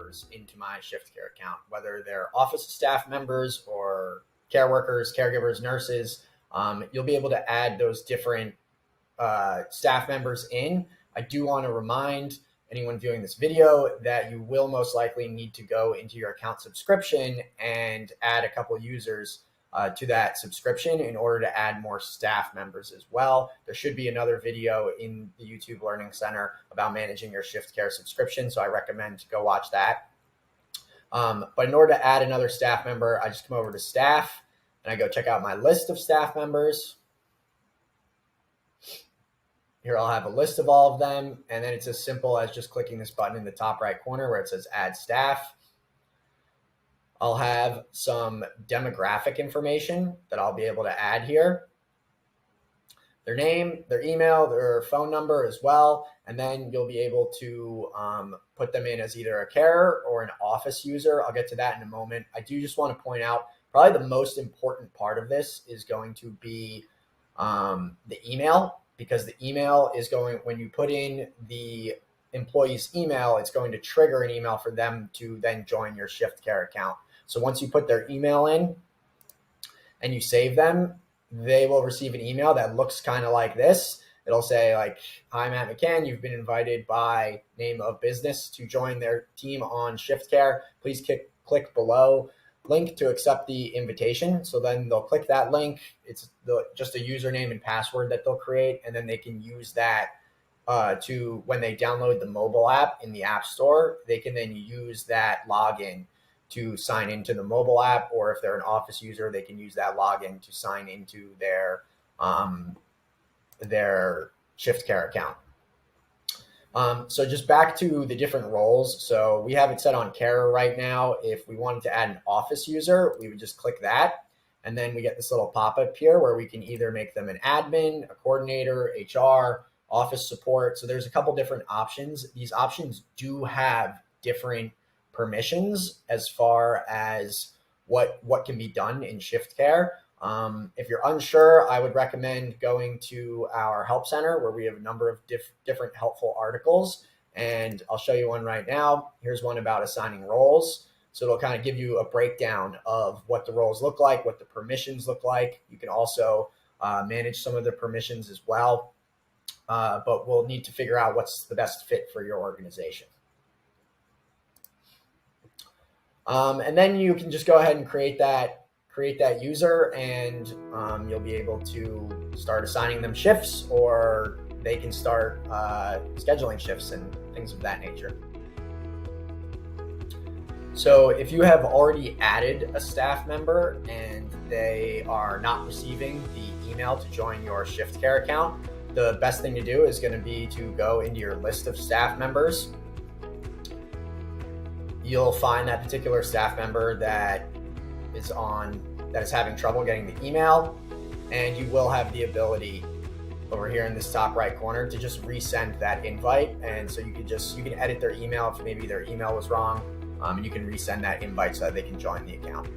members into my ShiftCare account, whether they're office staff members or care workers, caregivers, nurses. You'll be able to add those different staff members in. I do want to remind anyone viewing this video that you will most likely need to go into your account subscription and add a couple users to that subscription in order to add more staff members as well. There should be another video in the YouTube Learning Center about managing your ShiftCare subscription, so I recommend to go watch that. But in order to add another staff member, I just come over to staff and I go check out my list of staff members. Here I'll have a list of all of them, and then it's as simple as just clicking this button in the top right corner where it says Add Staff. I'll have some demographic information that I'll be able to add here. Their name, their email, their phone number as well, and then you'll be able to put them in as either a carer or an office user. I'll get to that in a moment. I do just want to point out probably the most important part of this is going to be the email, because the email is going, when you put in the employee's email, it's going to trigger an email for them to then join your ShiftCare account. So once you put their email in and you save them, they will receive an email that looks kind of like this. It'll say like, "Hi, Matt McCann, you've been invited by name of business to join their team on ShiftCare. Please click below link to accept the invitation." So then they'll click that link. It's just a username and password that they'll create, and then they can use that to, when they download the mobile app in the App Store, they can then use that login to sign into the mobile app, or if they're an office user, they can use that login to sign into their ShiftCare account. So just back to the different roles. So we have it set on carer right now. If we wanted to add an office user, we would just click that. And then we get this little pop-up here where we can either make them an admin, a coordinator, HR, office support. So there's a couple different options. These options do have different permissions as far as what can be done in ShiftCare. If you're unsure, I would recommend going to our help center where we have a number of different helpful articles, and I'll show you one right now. Here's one about assigning roles. So it'll kind of give you a breakdown of what the roles look like, what the permissions look like. You can also manage some of the permissions as well, but we'll need to figure out what's the best fit for your organization. And then you can just go ahead and create that user, and you'll be able to start assigning them shifts, or they can start scheduling shifts and things of that nature. So if you have already added a staff member and they are not receiving the email to join your ShiftCare account, the best thing to do is going to be to go into your list of staff members. You'll find that particular staff member that is having trouble getting the email, and you will have the ability over here in this top right corner to just resend that invite. And so you can edit their email if maybe their email was wrong, and you can resend that invite so that they can join the account.